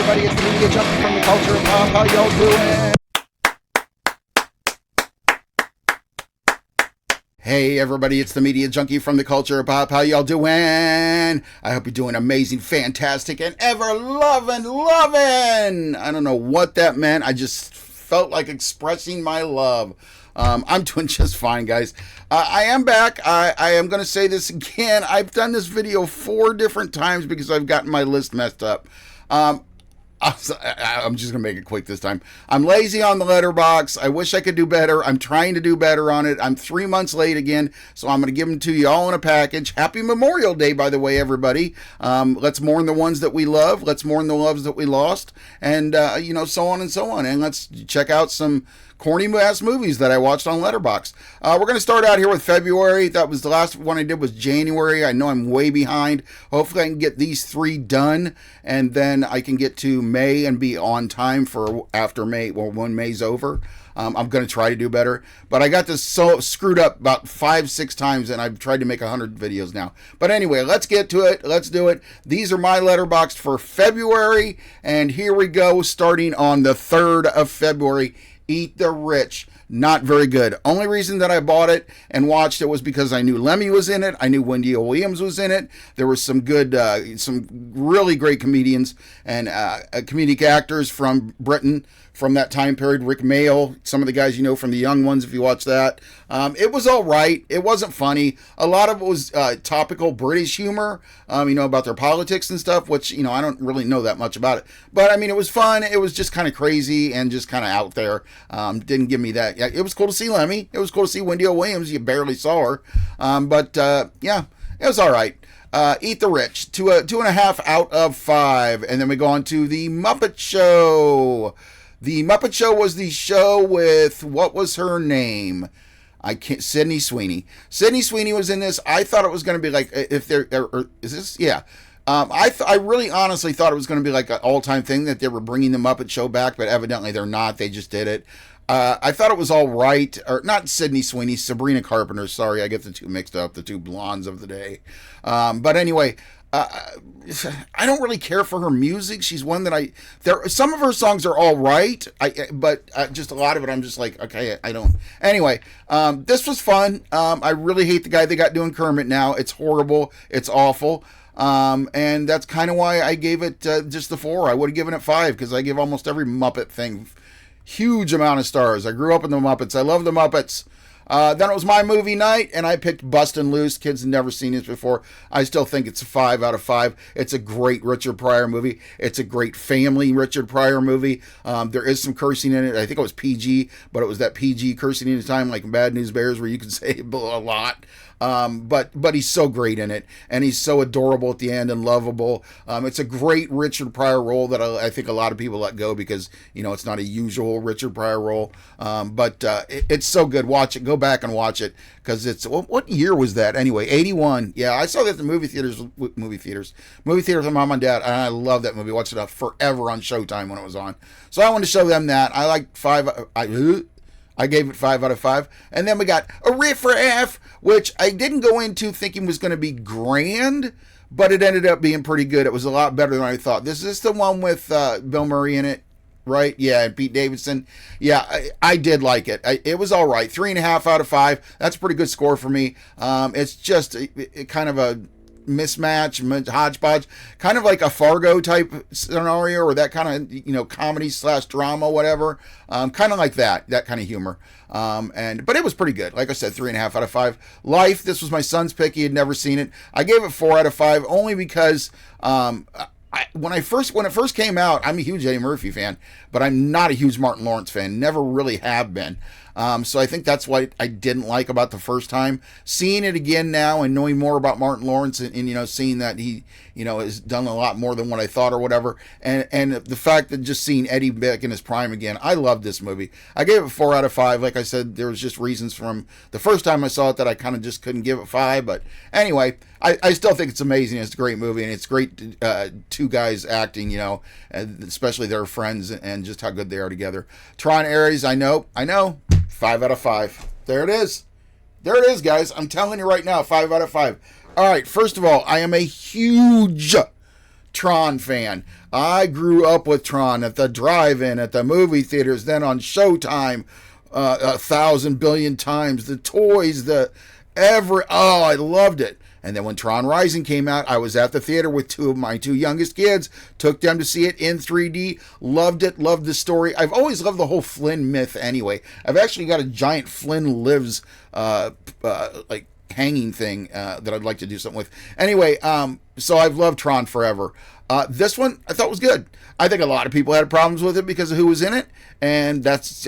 everybody, it's the media junkie from the culture of pop. How y'all doing? Hey everybody, it's the media junkie from the culture of pop. How y'all doing? I hope you're doing amazing, fantastic, and ever loving. I don't know what that meant. I just felt like expressing my love. I'm doing just fine, guys. I am back. I am going to say this again. I've done this video 4 different times because I've gotten my list messed up. I'm just going to make it quick this time. I'm lazy on the letterbox. I wish I could do better. I'm trying to do better on it. I'm 3 months late again, so I'm going to give them to you all in a package. Happy Memorial Day, by the way, everybody. Let's mourn the ones that we love. Let's mourn the loves that we lost. And, so on and so on. And let's check out some corny-ass movies that I watched on Letterboxd. We're going to start out here with February. That was the last one I did was January. I know I'm way behind. Hopefully I can get these 3 done, and then I can get to May and be on time for after May, or when May's over. I'm going to try to do better. But I got this so screwed up about 5-6 times, and I've tried to make 100 videos now. But anyway, let's get to it. Let's do it. These are my Letterboxd for February, and here we go, starting on the 3rd of February. Eat the Rich. Not very good. Only reason that I bought it and watched it was because I knew Lemmy was in it. I knew Wendy O. Williams was in it. There was some good, some really great comedians and comedic actors from Britain from that time period. Rick Mayall, some of the guys you know from The Young Ones, if you watch that. It was all right. It wasn't funny. A lot of it was topical British humor, about their politics and stuff, which, I don't really know that much about it. But, it was fun. It was just kind of crazy and just kind of out there. Didn't give me that. It was cool to see Lemmy. It was cool to see Wendy O. Williams. You barely saw her. It was all right. Eat the Rich. 2.5 out of 5. And then we go on to The Muppet Show. The Muppet Show was the show with, what was her name? Sydney Sweeney. Sydney Sweeney was in this. I thought it was going to be like, is this? Yeah. I really honestly thought it was going to be like an all-time thing that they were bringing the Muppet Show back, but evidently they're not. They just did it. I thought it was all right. Or not Sydney Sweeney, Sabrina Carpenter. Sorry, I get the two mixed up, the two blondes of the day. But anyway, I don't really care for her music. She's one that some of her songs are all right, but just a lot of it I'm just like, okay, I don't. Anyway, this was fun. I really hate the guy they got doing Kermit now. It's horrible. It's awful. And that's kind of why I gave it just the 4. I would have given it 5 because I give almost every Muppet thing huge amount of stars. I grew up in the Muppets. I love the Muppets. Then it was my movie night, and I picked Bustin' Loose. Kids have never seen this before. I still think it's a 5 out of 5. It's a great Richard Pryor movie. It's a great family Richard Pryor movie. There is some cursing in it. I think it was PG, but it was that PG cursing in the time, like in Bad News Bears, where you can say a lot. But he's so great in it, and he's so adorable at the end and lovable. It's a great Richard Pryor role that I think a lot of people let go because, it's not a usual Richard Pryor role. It's so good. Watch it. Go back and watch it because it's, what year was that? Anyway, 81. Yeah, I saw that at the movie theaters with Mom and Dad, and I love that movie. Watched it forever on Showtime when it was on. So I wanted to show them that. I like 5. I gave it 5 out of 5. And then we got a Riff Raff, which I didn't go into thinking was going to be grand, but it ended up being pretty good. It was a lot better than I thought. This is the one with Bill Murray in it, right? Yeah, and Pete Davidson. Yeah, I did like it. It was all right. 3.5 out of 5. That's a pretty good score for me. It's just kind of a mismatch, hodgepodge, kind of like a Fargo type scenario, or that kind of comedy / drama, whatever, kind of like that kind of humor, but it was pretty good. Like I said, 3.5 out of 5. Life, this was my son's pick. He had never seen it. I gave it 4 out of 5 only because when it first came out, I'm a huge Eddie Murphy fan, but I'm not a huge Martin Lawrence fan. Never really have been. So I think that's what I didn't like about the first time. Seeing it again now and knowing more about Martin Lawrence and seeing that he, has done a lot more than what I thought or whatever. And the fact that just seeing Eddie back in his prime again, I love this movie. I gave it 4 out of 5. Like I said, there was just reasons from the first time I saw it that I kind of just couldn't give it 5. But anyway, I still think it's amazing. It's a great movie, and it's great two guys acting, especially their friends and just how good they are together. Tron Ares, I know. 5 out of 5. There it is. There it is, guys. I'm telling you right now, 5 out of 5. All right, first of all, I am a huge Tron fan. I grew up with Tron at the drive-in, at the movie theaters, then on Showtime, 1,000 billion times. The toys, oh, I loved it. And then when Tron Rising came out, I was at the theater with two of my two youngest kids, took them to see it in 3D, loved it, loved the story. I've always loved the whole Flynn myth anyway. I've actually got a giant Flynn Lives, like, hanging thing that I'd like to do something with. Anyway, so I've loved Tron forever. This one I thought was good. I think a lot of people had problems with it because of who was in it, and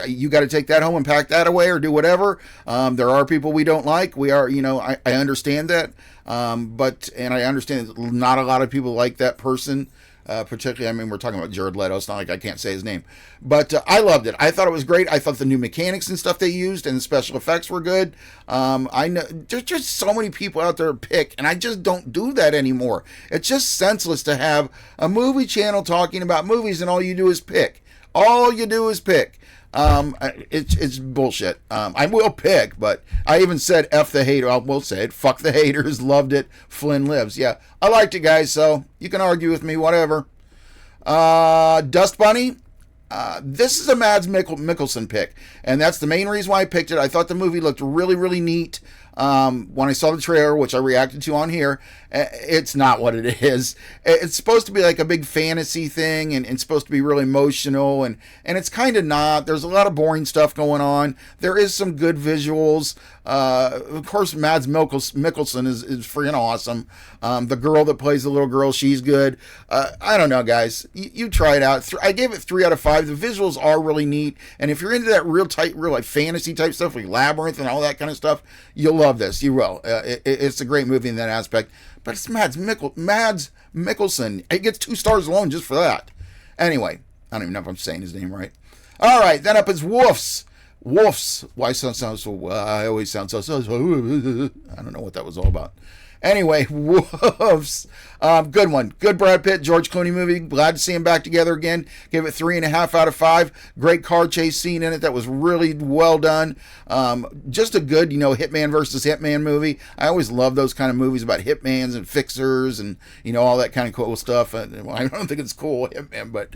you got to take that home and pack that away or do whatever. There are people we don't like. We are, I understand that, and I understand that not a lot of people like that person. Particularly, I mean, we're talking about Jared Leto. It's not like I can't say his name. But I loved it. I thought it was great. I thought the new mechanics and stuff they used and the special effects were good. I know there's just so many people out there to pick, and I just don't do that anymore. It's just senseless to have a movie channel talking about movies and all you do is pick. All you do is pick. It's bullshit. I will pick, but I even said F the hater. I will say it. Fuck the haters. Loved it. Flynn Lives. Yeah, I liked it, guys. So you can argue with me, whatever. Dust Bunny. This is a Mads Mikkelsen pick, and that's the main reason why I picked it. I thought the movie looked really, really neat. When I saw the trailer, which I reacted to on here, it's not what it is. It's supposed to be like a big fantasy thing, and it's supposed to be really emotional, and it's kind of not. There's a lot of boring stuff going on. There is some good visuals. Of course, Mads Mikkelsen is freaking awesome. The girl that plays the little girl, she's good. I don't know, guys. You try it out. I gave it 3 out of 5. The visuals are really neat, and if you're into that real like fantasy type stuff, like Labyrinth and all that kind of stuff, you'll love this. You will. It's a great movie in that aspect. But it's Mads Mikkelsen. It gets 2 stars alone just for that. Anyway, I don't even know if I'm saying his name right. All right, then up is Wolves. Why I always sound so. I don't know what that was all about. Anyway, Wolves. Good one. Good Brad Pitt, George Clooney movie. Glad to see him back together again. Gave it 3.5 out of 5. Great car chase scene in it that was really well done. Just a good, Hitman versus Hitman movie. I always love those kind of movies about hitmans and fixers and, all that kind of cool stuff. I don't think it's cool, Hitman, but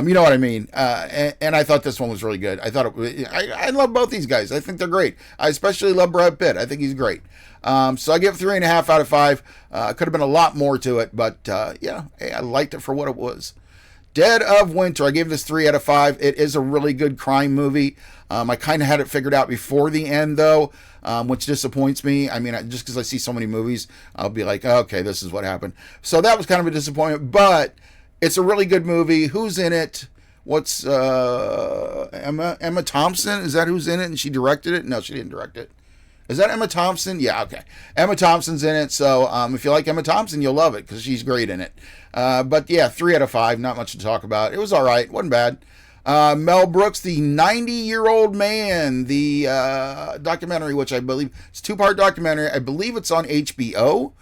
you know what I mean. And I thought this one was really good. I love both these guys. I think they're great. I especially love Brad Pitt. I think he's great. So I give it 3.5 out of 5. Could have been a lot more to it, but yeah, I liked it for what it was. Dead of Winter. I gave this 3 out of 5. It is a really good crime movie. I kind of had it figured out before the end, though, which disappoints me. I mean, just because I see so many movies, I'll be like, okay, this is what happened. So that was kind of a disappointment, but it's a really good movie. Who's in it? What's Emma Thompson? Is that who's in it? And she directed it? No, she didn't direct it. Is that Emma Thompson? Yeah, okay. Emma Thompson's in it, so if you like Emma Thompson, you'll love it because she's great in it. But yeah, 3 out of 5, not much to talk about. It was all right, wasn't bad. Mel Brooks, The 90-Year-Old Man, the documentary, which I believe it's a 2-part documentary. I believe it's on HBO.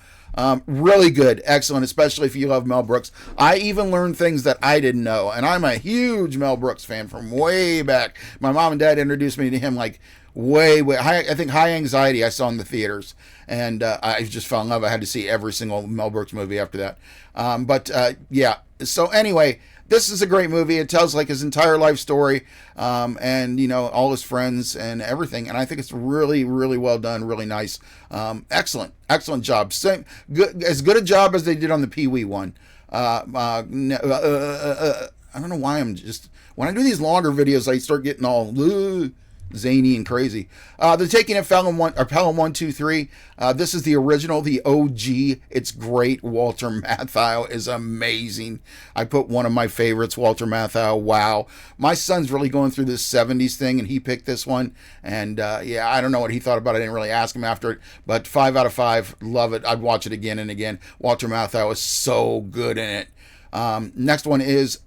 Really good, excellent, especially if you love Mel Brooks. I even learned things that I didn't know, and I'm a huge Mel Brooks fan from way back. My mom and dad introduced me to him like way high. I think High Anxiety I saw in the theaters, and I just fell in love. I had to see every single Mel Brooks movie after that. But yeah, so anyway, this is a great movie. It tells like his entire life story, and all his friends and everything. And I think it's really, really well done, really nice, excellent job. As good a job as they did on the Pee Wee one. I don't know why when I do these longer videos, I start getting all zany and crazy. The Taking of Pelham 1, 2, 3. This is the original, the OG. It's great. Walter Matthau is amazing. I put one of my favorites, Walter Matthau. Wow. My son's really going through this 70s thing, and he picked this one. And yeah, I don't know what he thought about it. I didn't really ask him after it. But 5 out of 5. Love it. I'd watch it again and again. Walter Matthau is so good in it. Next one is...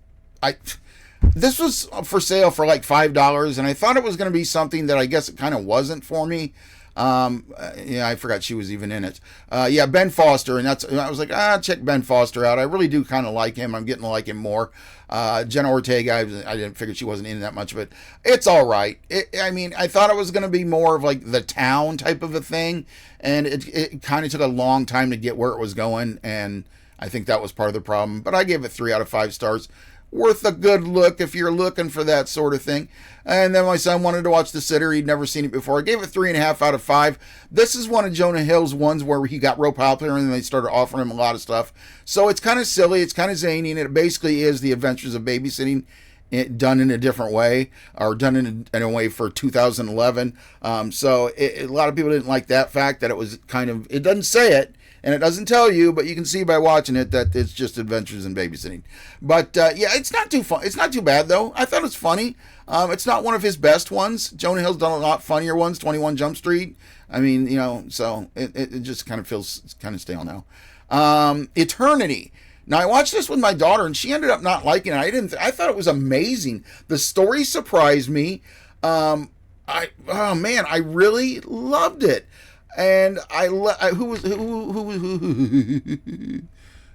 This was for sale for like $5, and I thought it was going to be something that I guess it kind of wasn't for me. Yeah, I forgot she was even in it. Yeah, Ben Foster, and I was like, check Ben Foster out. I really do kind of like him. I'm getting to like him more. Jenna Ortega, I didn't figure she wasn't in that much of it. It's all right. I mean, I thought it was going to be more of like The Town type of a thing, and it kind of took a long time to get where it was going, and I think that was part of the problem. But I gave it 3 out of 5 stars. Worth a good look if you're looking for that sort of thing. And then my son wanted to watch The Sitter. He'd never seen it before. I gave it 3.5 out of 5. This is one of Jonah Hill's ones where he got real popular and they started offering him a lot of stuff. So it's kind of silly. It's kind of zany. And it basically is The Adventures of Babysitting done in a different way, or done in a way for 2011. So a lot of people didn't like that fact that it was kind of, it doesn't say it, and it doesn't tell you, but you can see by watching it that it's just Adventures in Babysitting. But yeah, it's not too fun. It's not too bad though. I thought it's funny. It's not one of his best ones. Jonah Hill's done a lot funnier ones. 21 Jump Street. I mean, so it just kind of feels kind of stale now. Eternity. Now I watched this with my daughter, and she ended up not liking it. I thought it was amazing. The story surprised me. Oh man, I really loved it. And who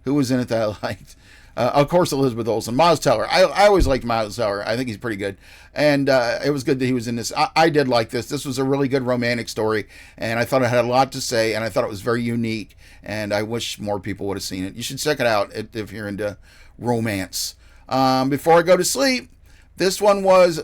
was in it that I liked? Of course, Elizabeth Olsen, Miles Teller. I always liked Miles Teller. I think he's pretty good, and it was good that he was in this. I did like this. This was a really good romantic story, and I thought it had a lot to say, and I thought it was very unique. And I wish more people would have seen it. You should check it out if you're into romance. Before I go to sleep, this one was.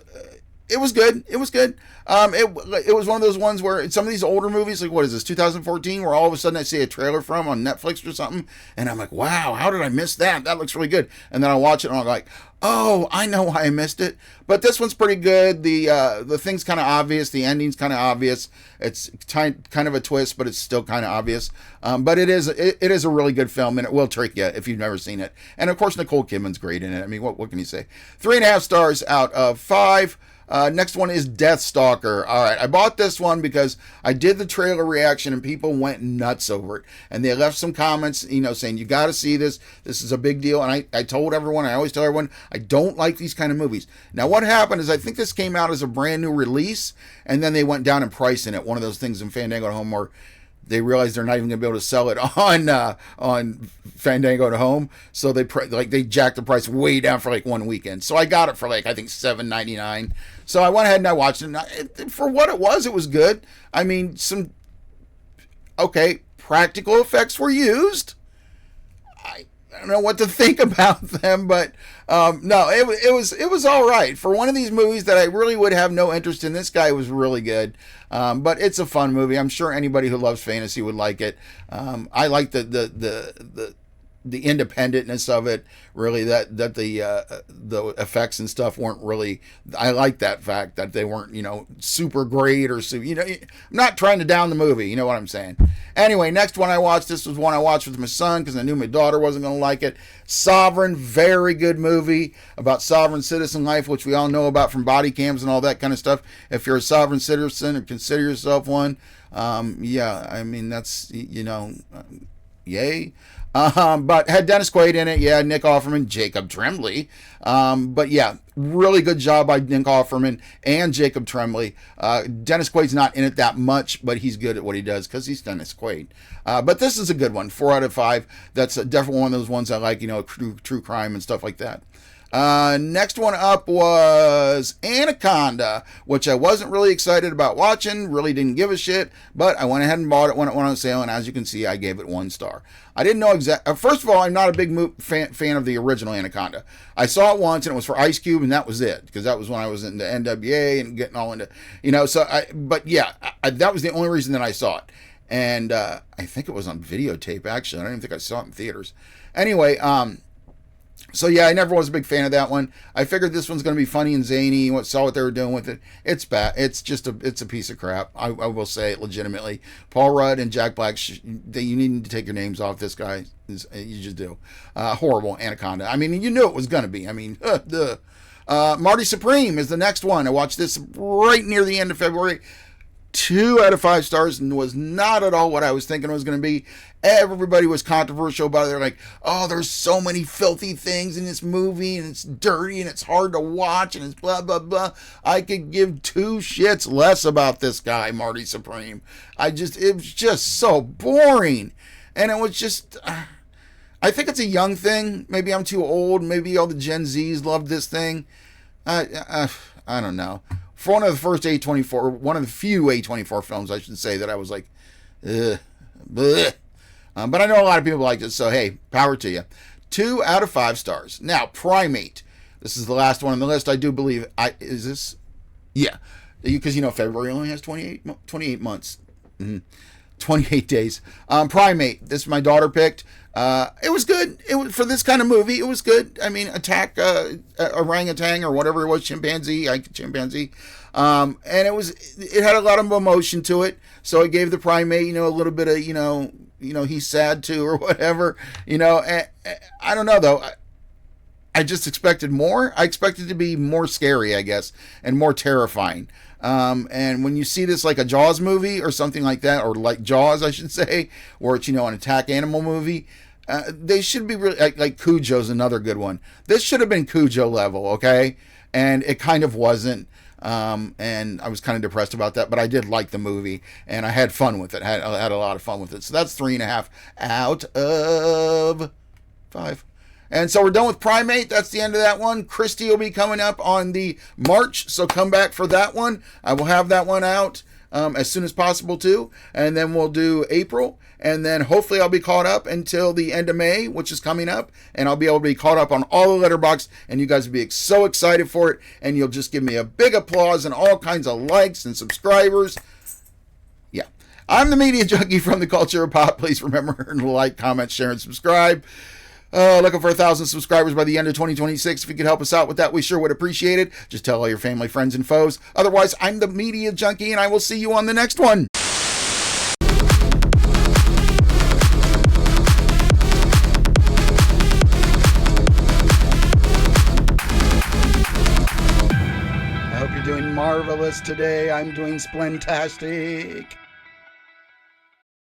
It was good. It was good. It was one of those ones where some of these older movies, like what is this, 2014, where all of a sudden I see a trailer from on Netflix or something, and I'm like, wow, how did I miss that? That looks really good. And then I watch it and I'm like, oh, I know why I missed it. But this one's pretty good. The thing's kind of obvious. The ending's kind of obvious. It's kind of a twist, but it's still kind of obvious. But it is a really good film, and it will trick you if you've never seen it. And of course, Nicole Kidman's great in it. I mean, what can you say? 3.5 stars out of 5. Next one is Deathstalker. All right, I bought this one because I did the trailer reaction and people went nuts over it. And they left some comments, saying, you got to see this. This is a big deal. And I told everyone, I always tell everyone, I don't like these kind of movies. Now, what happened is I think this came out as a brand new release, and then they went down in price in it. One of those things in Fandango at Home where they realized they're not even going to be able to sell it on Fandango at Home, so they jacked the price way down for like one weekend. So I got it for like I think $7.99. So I went ahead and I watched it. And for what it was good. I mean, practical effects were used. I don't know what to think about them, but no, it was all right for one of these movies that I really would have no interest in. This guy was really good, but it's a fun movie. I'm sure anybody who loves fantasy would like it. I like the independentness of it. Really, that the effects and stuff weren't really. I like that fact that they weren't super great or I'm not trying to down the movie. You know what I'm saying? Anyway, next one I watched. This was one I watched with my son because I knew my daughter wasn't going to like it. Sovereign, very good movie about sovereign citizen life, which we all know about from body cams and all that kind of stuff. If you're a sovereign citizen or consider yourself one, yeah, I mean that's yay. But had Dennis Quaid in it, yeah, Nick Offerman, Jacob Tremblay. But yeah, really good job by Nick Offerman and Jacob Tremblay. Dennis Quaid's not in it that much, but he's good at what he does because he's Dennis Quaid. But this is a good one, 4 out of 5. That's definitely one of those ones I like, true crime and stuff like that. Next one up was Anaconda, which I wasn't really excited about watching, really didn't give a shit, but I went ahead and bought it when it went on sale, and as you can see, I gave it 1 star. I didn't know first of all, I'm not a big fan of the original Anaconda. I saw it once, and it was for Ice Cube, and that was it, because that was when I was into NWA and getting all into, but yeah, that was the only reason that I saw it. And I think it was on videotape, actually. I don't even think I saw it in theaters. Anyway, so yeah, I never was a big fan of that one. I figured this one's going to be funny and zany. Saw what they were doing with it. It's bad. It's just it's a piece of crap. I will say it legitimately. Paul Rudd and Jack Black, you need to take your names off this guy. You just do. Horrible Anaconda. I mean, you knew it was going to be. I mean, Marty Supreme is the next one. I watched this right near the end of February. 2 out of 5 stars, and was not at all what I was thinking it was going to be. Everybody was controversial about it. They're like, oh, there's so many filthy things in this movie, and it's dirty, and it's hard to watch, and it's blah, blah, blah. I could give 2 shits less about this guy, Marty Supreme. It was just so boring. And it was just, I think it's a young thing. Maybe I'm too old. Maybe all the Gen Zs love this thing. I don't know. For one of the first A24, one of the few A24 films, I should say, that I was like, bleh. But I know a lot of people like this, so hey, power to you. 2 out of 5 stars. Now, Primate. This is the last one on the list. I do believe. Is this? Yeah. Because, February only has 28 months. 28 days. Primate. This my daughter picked. It was good. It was for this kind of movie. It was good. I mean, attack orangutan or whatever it was, chimpanzee. And it had a lot of emotion to it. So it gave the primate, a little bit of, he's sad too or whatever. And I don't know though. I just expected more. I expected it to be more scary, I guess, and more terrifying. And when you see this like a Jaws movie or something like that, or like Jaws, I should say, or it's, an attack animal movie, they should be really, like Cujo's another good one. This should have been Cujo level, okay? And it kind of wasn't. And I was kind of depressed about that, but I did like the movie and I had fun with it. I had a lot of fun with it. So that's 3.5 out of 5. And so we're done with Primate. That's the end of that one. Christy will be coming up on the March, so come back for that one. I will have that one out as soon as possible too. And then we'll do April. And then hopefully I'll be caught up until the end of May, which is coming up. And I'll be able to be caught up on all the Letterboxd. And you guys will be so excited for it. And you'll just give me a big applause and all kinds of likes and subscribers. Yeah. I'm the Media Junkie from the Culture of Pop. Please remember to like, comment, share, and subscribe. Looking for 1,000 subscribers by the end of 2026. If you could help us out with that, we sure would appreciate it. Just tell all your family, friends, and foes. Otherwise, I'm the Media Junkie, and I will see you on the next one. I hope you're doing marvelous today. I'm doing splentastic.